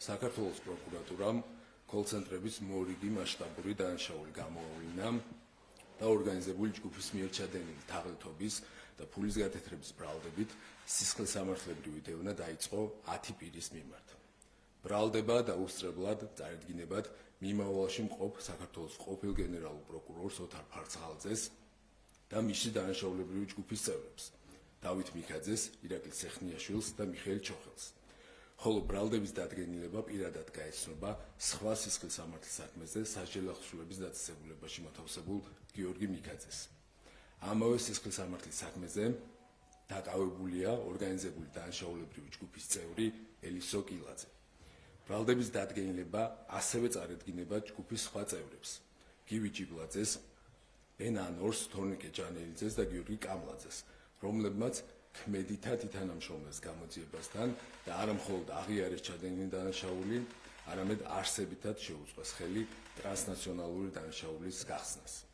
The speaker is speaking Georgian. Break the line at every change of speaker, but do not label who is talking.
საქართველოს პროკურატურამ კოლცენტრების მორიგი მასშტაბური დანაშაული გამოავლინა და ორგანიზებული ჯგუფის მიერ ჩადენილი თაღლითობის და ფულის გათეთრების ბრალდებით სისხლისამართლებრივი დევნა დაიწყო 10 პირის მიმართ. ბრალდება დაუსწრებლად წარედგინებად მიმავალში მყოფ საქართველოს ყოფილ გენერალურ პროკურორს ოთარ ფარცხალაძეს და მისი დანაშაულებრივი ჯგუფის წევრებს დავით მიქაძეს, ირაკლი სეხნიაშვილს და მიხეილ ჩოხელს. ხოლო ბრალდების დადგენილება პირადად გაეცნობა სხვა სისხლისამართლის საქმეზე სასჯელი ახსოვების დაწესებულებაში მოთავსებულ გიორგი მიქაძეს. ამავე სისხლისამართლის საქმეზე დაკავებულია ორგანიზებული დანაშაულებრივი ჯგუფის წევრი ელისო კილაძე. ბრალდების დადგენილება ასევე წარედგინება ჯგუფის სხვა წევრებს გივი ჭიბლაძეს, ბენ ანორს, თორნიკე ჯანელიძეს და გიორგი კამლაძეს, რომლებმაც ქმედითად ითანამშრომლეს გამოძიებასთან და არა მხოლოდ აღიარეს ჩადენილი დანაშაული, არამედ არსებითად შეუწყეს ხელი ტრანსნაციონალური დანაშაულის გახსნას.